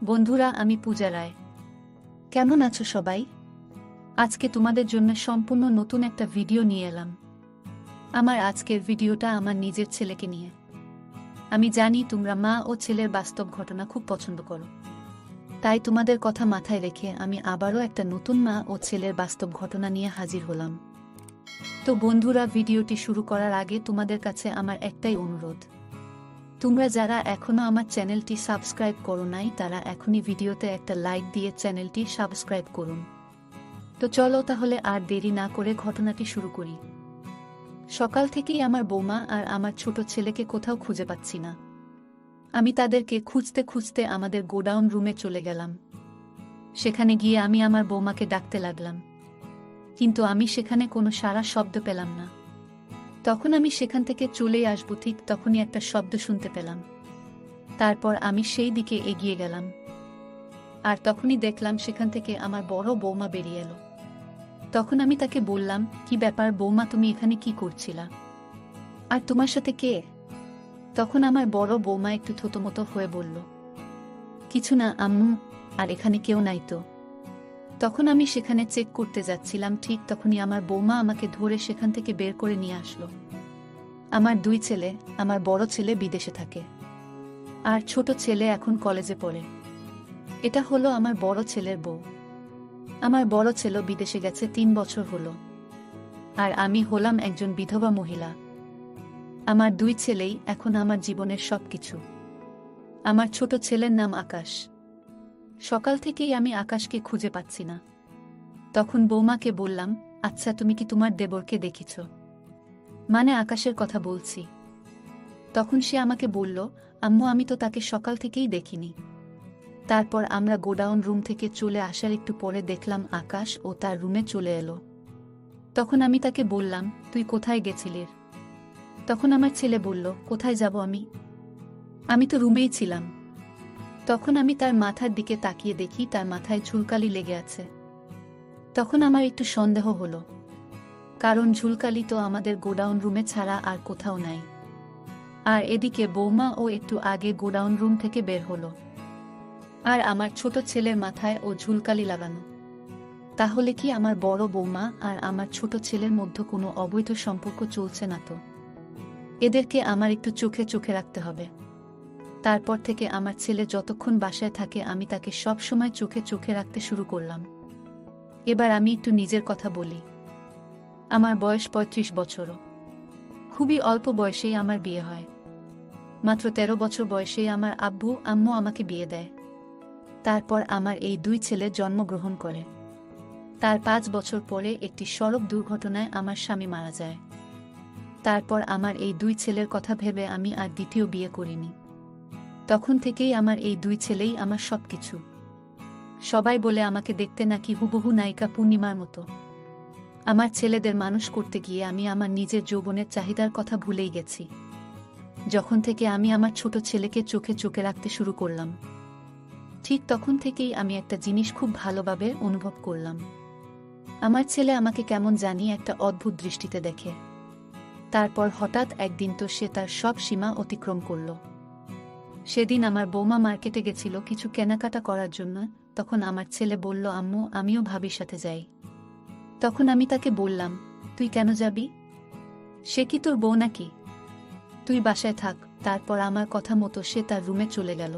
বন্ধুরা, আমি পূজা রায়। কেমন আছো সবাই? আজকে তোমাদের জন্য সম্পূর্ণ নতুন একটা ভিডিও নিয়ে এলাম। আমার আজকের ভিডিওটা আমার নিজের ছেলেকে নিয়ে। আমি জানি তোমরা মা ও ছেলের বাস্তব ঘটনা খুব পছন্দ করো, তাই তোমাদের কথা মাথায় রেখে আমি আবারও একটা নতুন মা ও ছেলের বাস্তব ঘটনা নিয়ে হাজির হলাম। তো বন্ধুরা, ভিডিওটি শুরু করার আগে তোমাদের কাছে আমার একটাই অনুরোধ, তোমরা যারা এখনো আমার চ্যানেলটি সাবস্ক্রাইব করো নাই তারা এখনই ভিডিওতে একটা লাইক দিয়ে চ্যানেলটি সাবস্ক্রাইব করুন। তো চলো তাহলে আর দেরি না করে ঘটনাটি শুরু করি। সকাল থেকেই আমার বৌমা আর আমার ছোট ছেলেকে কোথাও খুঁজে পাচ্ছি না। আমি তাদেরকে খুঁজতে খুঁজতে আমাদের গোডাউন রুমে চলে গেলাম। সেখানে গিয়ে আমি আমার বৌমাকে ডাকতে লাগলাম, কিন্তু আমি সেখানে কোনো সাড়া শব্দ পেলাম না। তখন আমি সেখান থেকে চলেই আসবো, ঠিক তখনই একটা শব্দ শুনতে পেলাম। তারপর আমি সেই দিকে এগিয়ে গেলাম, আর তখনই দেখলাম সেখান থেকে আমার বড় বৌমা বেরিয়ে এলো। তখন আমি তাকে বললাম, কি ব্যাপার বৌমা, তুমি এখানে কি করছিলা? আর তোমার সাথে কে? তখন আমার বড় বৌমা একটু থতমত হয়ে বলল, কিছু না আম্মু, আর এখানে কেউ নাই তো। তখন আমি সেখানে চেক করতে যাচ্ছিলাম, ঠিক তখনই আমার বৌমা আমাকে ধরে সেখান থেকে বের করে নিয়ে আসলো। আমার দুই ছেলে, আমার বড় ছেলে বিদেশে থাকে আর ছোট ছেলে এখন কলেজে পড়ে। এটা হলো আমার বড় ছেলের বউ। আমার বড় ছেলে বিদেশে গেছে 3 বছর হলো, আর আমি হলাম একজন বিধবা মহিলা। আমার দুই ছেলেই এখন আমার জীবনের সবকিছু। আমার ছোট ছেলের নাম আকাশ। সকাল থেকেই আমি আকাশকে খুঁজে পাচ্ছি না। তখন বৌমাকে বললাম, আচ্ছা তুমি কি তোমার দেবরকে দেখিছ? মানে আকাশের কথা বলছি। তখন সে আমাকে বলল, আম্মু আমি তো তাকে সকাল থেকেই দেখিনি। তারপর আমরা গোডাউন রুম থেকে চলে আসার একটু পরে দেখলাম আকাশ ও তার রুমে চলে এলো। তখন আমি তাকে বললাম, তুই কোথায় গেছিলিস? তখন আমার ছেলে বলল, কোথায় যাব আমি? আমি তো রুমেই ছিলাম। তখন আমি তার মাথার দিকে তাকিয়ে দেখি তার মাথায় ঝুলকালি লেগে আছে। তখন আমার একটু সন্দেহ হলো, কারণ ঝুলকালি তো আমাদের গোডাউন রুমে ছাড়া আর কোথাও নাই। আর এদিকে বৌমা ও একটু আগে গোডাউন রুম থেকে বের হলো, আর আমার ছোট ছেলের মাথায় ও ঝুলকালি লাগানো। তাহলে কি আমার বড় বৌমা আর আমার ছোট ছেলের মধ্যে কোনো অবৈধ সম্পর্ক চলছে না তো? এদেরকে আমার একটু চোখে চোখে রাখতে হবে। তারপর থেকে আমার ছেলে যতক্ষণ বাসায় থাকে আমি তাকে সব সময় চোখে চোখে রাখতে শুরু করলাম। এবার আমি একটু নিজের কথা বলি। আমার বয়স 35 বছরও। খুবই অল্প বয়সেই আমার বিয়ে হয়। মাত্র 13 বছর বয়সেই আমার আব্বু আম্মু আমাকে বিয়ে দেয়। তারপর আমার এই দুই ছেলে জন্মগ্রহণ করে। তার 5 বছর পরে একটি সড়ক দুর্ঘটনায় আমার স্বামী মারা যায়। তারপর আমার এই দুই ছেলের কথা ভেবে আমি আর দ্বিতীয় বিয়ে করিনি। তখন থেকেই আমার এই দুই ছেলেই আমার সবকিছু। সবাই বলে আমাকে দেখতে নাকি হুবহু নায়িকা পূর্ণিমার মতো। আমার ছেলেদের মানুষ করতে গিয়ে আমি আমার নিজের যৌবনের চাহিদার কথা ভুলেই গেছি। যখন থেকে আমি আমার ছোট ছেলেকে চোখে চোখে রাখতে শুরু করলাম, ঠিক তখন থেকেই আমি একটা জিনিস খুব ভালোভাবে অনুভব করলাম। আমার ছেলে আমাকে কেমন জানি একটা অদ্ভুত দৃষ্টিতে দেখে। তারপর হঠাৎ একদিন তো সে তার সব সীমা অতিক্রম করল। সেদিন আমার বৌমা মার্কেটে গেছিল কিছু কেনাকাটা করার জন্য। তখন আমার ছেলে বলল, আম্মু আমিও ভাবির সাথে যাই। তখন আমি তাকে বললাম, তুই কেন যাবি? সে কি তোর বউ নাকি? তুই বাসায় থাক। তারপর আমার কথা মতো সে তার রুমে চলে গেল,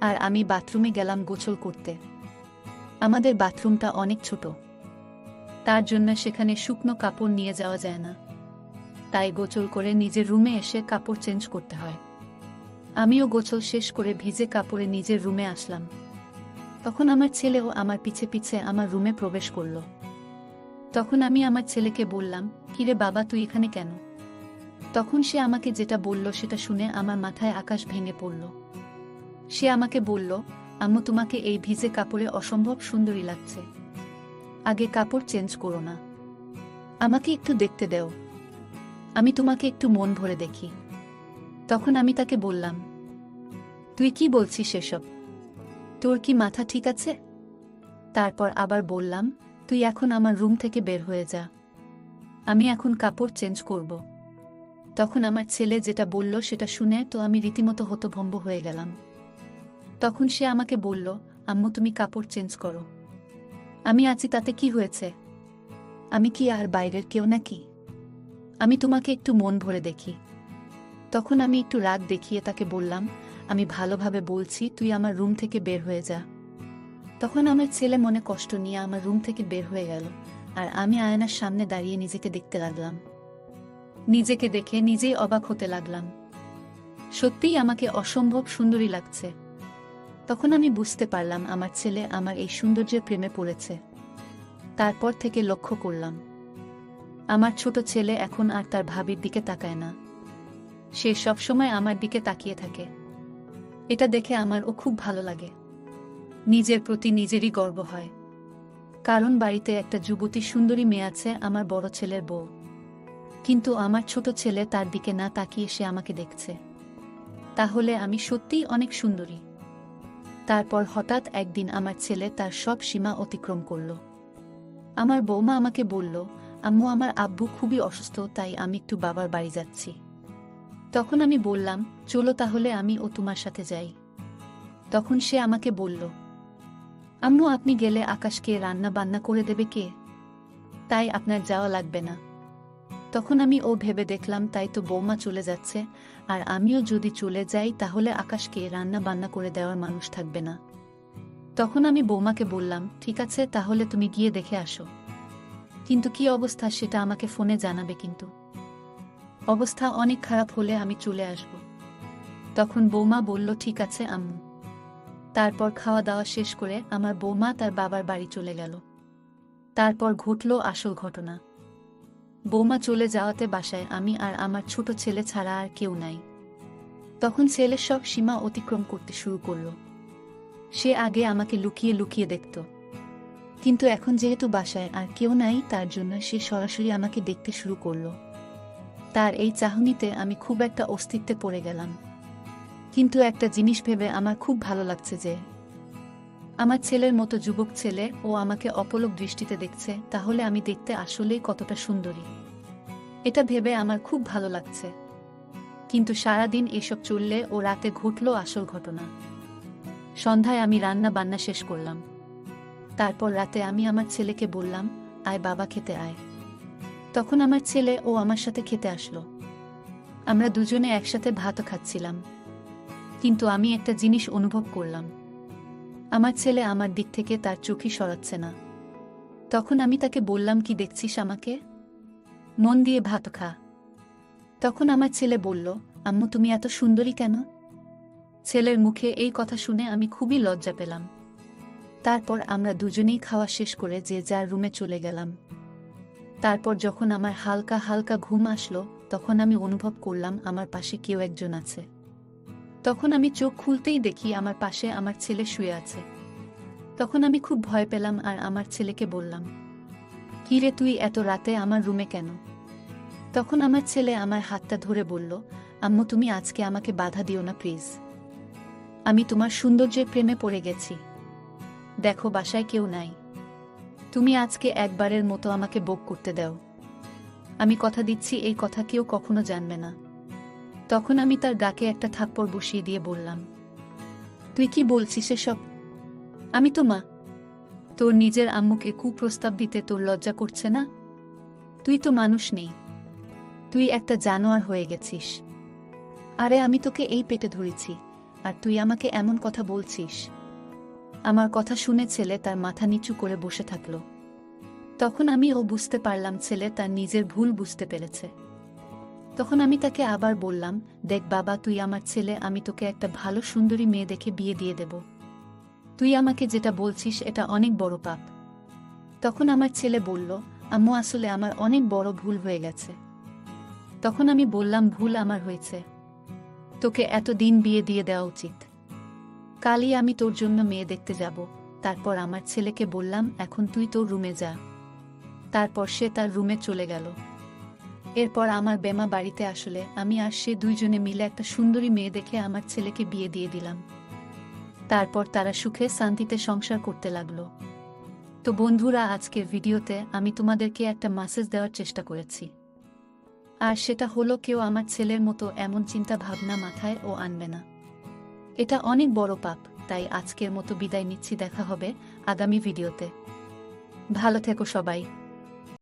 আর আমি বাথরুমে গেলাম গোসল করতে। আমাদের বাথরুমটা অনেক ছোট, তার জন্য সেখানে শুকনো কাপড় নিয়ে যাওয়া যায় না, তাই গোসল করে নিজের রুমে এসে কাপড় চেঞ্জ করতে হয়। আমিও গোসল শেষ করে ভিজে কাপড়ে নিজের রুমে আসলাম। তখন আমার ছেলেও আমার পিছে পিছে আমার রুমে প্রবেশ করল। তখন আমি আমার ছেলেকে বললাম, কিরে বাবা তুই এখানে কেন? তখন সে আমাকে যেটা বলল সেটা শুনে আমার মাথায় আকাশ ভেঙে পড়ল। সে আমাকে বলল, আম্মু তোমাকে এই ভিজে কাপড়ে অসম্ভব সুন্দরী লাগছে। আগে কাপড় চেঞ্জ করো না, আমাকে একটু দেখতে দেও, আমি তোমাকে একটু মন ভরে দেখি। তখন আমি তাকে বললাম, তুই কি বলছিস সেসব? তোর কি মাথা ঠিক আছে? তারপর আবার বললাম, তুই এখন আমার রুম থেকে বের হয়ে যা, আমি এখন কাপড় চেঞ্জ করব। তখন আমার ছেলে যেটা বলল সেটা শুনে তো আমি রীতিমতো হতভম্ব হয়ে গেলাম। তখন সে আমাকে বলল, আম্মু তুমি কাপড় চেঞ্জ করো। আমি আছি, তাতে কি হয়েছে? আমি কি আর বাইরের কেউ নাকি? আমি তোমাকে একটু মন ভরে দেখি। তখন আমি একটু রাগ দেখিয়ে তাকে বললাম, আমি ভালোভাবে বলছি, তুই আমার রুম থেকে বের হয়ে যা। তখন আমার ছেলে মনে কষ্ট নিয়ে আমার রুম থেকে বের হয়ে গেল, আর আমি আয়নার সামনে দাঁড়িয়ে নিজেকে দেখতে লাগলাম। নিজেকে দেখে নিজেই অবাক হতে লাগলাম। সত্যিই আমাকে অসম্ভব সুন্দরী লাগছে। তখন আমি বুঝতে পারলাম আমার ছেলে আমার এই সৌন্দর্যের প্রেমে পড়েছে। তারপর থেকে লক্ষ্য করলাম, আমার ছোট ছেলে এখন আর তার ভাবির দিকে তাকায় না। সে সবসময় আমার দিকে তাকিয়ে থাকে। এটা দেখে আমারও খুব ভালো লাগে। নিজের প্রতি নিজেরই গর্ব হয়। কারণ বাড়িতে একটা যুবতী সুন্দরী মেয়ে আছে, আমার বড় ছেলের বউ। কিন্তু আমার ছোট ছেলে তার দিকে না তাকিয়ে সে আমাকে দেখছে। তাহলে আমি সত্যিই অনেক সুন্দরী। তারপর হঠাৎ একদিন আমার ছেলে তার সব সীমা অতিক্রম করল। আমার বৌমা আমাকে বলল, আম্মু আমার আব্বু খুবই অসুস্থ, তাই আমি একটু বাবার বাড়ি যাচ্ছি। তখন আমি বললাম, চলো তাহলে আমি ও তোমার সাথে যাই। তখন সে আমাকে বলল, আম্মু আপনি গেলে আকাশকে রান্না বান্না করে দেবে কে? তাই আপনার যাওয়া লাগবে না। তখন আমি ভেবে দেখলাম, তাই তো বৌমা চলে যাচ্ছে, আর আমিও যদি চলে যাই তাহলে আকাশকে রান্না বান্না করে দেওয়ার মানুষ থাকবে না। তখন আমি বৌমাকে বললাম, ঠিক আছে তাহলে তুমি গিয়ে দেখে আসো, কিন্তু কি অবস্থা সেটা আমাকে ফোনে জানাবে। কিন্তু অবস্থা অনেক খারাপ হলে আমি চলে আসব। তখন বৌমা বলল, ঠিক আছে আম্মু। তারপর খাওয়া দাওয়া শেষ করে আমার বৌমা তার বাবার বাড়ি চলে গেল। তারপর ঘটল আসল ঘটনা। বৌমা চলে যাওয়াতে বাসায় আমি আর আমার ছোট ছেলে ছাড়া আর কেউ নাই। তখন ছেলে সব সীমা অতিক্রম করতে শুরু করল। সে আগে আমাকে লুকিয়ে লুকিয়ে দেখত, কিন্তু এখন যেহেতু বাসায় আর কেউ নাই, তার জন্য সে সরাসরি আমাকে দেখতে শুরু করল। তার এই চাহনিতে আমি খুব একটা অস্তিত্বে পড়ে গেলাম। কিন্তু একটা জিনিস ভেবে আমার খুব ভালো লাগছে যে আমার ছেলের মতো যুবক ছেলে ও আমাকে অপলক দৃষ্টিতে দেখছে, তাহলে আমি দেখতে আসলেই কতটা সুন্দরী। এটা ভেবে আমার খুব ভালো লাগছে। কিন্তু সারাদিন এসব চললে ও রাতে ঘটল আসল ঘটনা। সন্ধ্যায় আমি রান্না বান্না শেষ করলাম। তারপর রাতে আমি আমার ছেলেকে বললাম, আয় বাবা খেতে আয়। তখন আমার ছেলে আমার সাথে খেতে আসলো। আমরা দুজনে একসাথে ভাতও খাচ্ছিলাম। কিন্তু আমি একটা জিনিস অনুভব করলাম, আমার ছেলে আমার দিক থেকে তার চোখই সরাচ্ছে না। তখন আমি তাকে বললাম, কি দেখছিস আমাকে? মন দিয়ে ভাত খা। তখন আমার ছেলে বলল, আম্মু তুমি এত সুন্দরী কেন? ছেলের মুখে এই কথা শুনে আমি খুবই লজ্জা পেলাম। তারপর আমরা দুজনেই খাওয়া শেষ করে যে যার রুমে চলে গেলাম। তারপর যখন আমার হালকা হালকা ঘুম আসলো, তখন আমি অনুভব করলাম আমার পাশে কেউ একজন আছে। তখন আমি চোখ খুলতেই দেখি আমার পাশে আমার ছেলে শুয়ে আছে। তখন আমি খুব ভয় পেলাম আর আমার ছেলেকে বললাম, কি রে তুই এত রাতে আমার রুমে কেন? তখন আমার ছেলে আমার হাতটা ধরে বলল, আম্মু তুমি আজকে আমাকে বাধা দিও না প্লিজ। আমি তোমার সৌন্দর্যের প্রেমে পড়ে গেছি। দেখো বাসায় কেউ নাই, তুমি আজকে একবারের মতো আমাকে বক করতে দাও। আমি কথা দিচ্ছি এই কথা কেউ কখনো জানবে না। তখন আমি তার গাকে একটা থাপ্পড় বসিয়ে দিয়ে বললাম, তুই কি বলছিস এসব? আমি তো মা। তোর নিজের আম্মুকে কুপ্রস্তাব দিতে তোর লজ্জা করছে না? তুই তো মানুষ নেই, তুই একটা জানোয়ার হয়ে গেছিস। আরে আমি তোকে এই পেটে ধরেছি, আর তুই আমাকে এমন কথা বলছিস? আমার কথা শুনে ছেলে তার মাথা নিচু করে বসে থাকল। তখন আমি বুঝতে পারলাম ছেলে তার নিজের ভুল বুঝতে পেরেছে। তখন আমি তাকে আবার বললাম, দেখ বাবা তুই আমার ছেলে, আমি তোকে একটা ভালো সুন্দরী মেয়ে দেখে বিয়ে দিয়ে দেব। তুই আমাকে যেটা বলছিস এটা অনেক বড় পাপ। তখন আমার ছেলে বলল, আম্মু আসলে আমার অনেক বড় ভুল হয়ে গেছে। তখন আমি বললাম, ভুল আমার হয়েছে, তোকে এতদিন বিয়ে দিয়ে দেওয়া উচিত। কালই আমি তোর জন্য মেয়ে দেখতে যাব। তারপর আমার ছেলেকে বললাম, এখন তুই তোর রুমে যা। তারপর সে তার রুমে চলে গেল। এরপর আমার বেমা বাড়িতে আসলে আমি আর সে দুইজনে মিলে একটা সুন্দরী মেয়ে দেখে আমার ছেলেকে বিয়ে দিয়ে দিলাম। তারপর তারা সুখে শান্তিতে সংসার করতে লাগলো। তো বন্ধুরা, আজকের ভিডিওতে আমি তোমাদেরকে একটা মেসেজ দেওয়ার চেষ্টা করেছি। আর সেটা হলো, কেউ আমার ছেলের মতো এমন চিন্তা ভাবনা মাথায় আনবে না। এটা অনেক বড় পাপ। তাই আজকের মতো বিদায় নিচ্ছি, দেখা হবে আগামী ভিডিওতে। ভালো থেকো সবাই।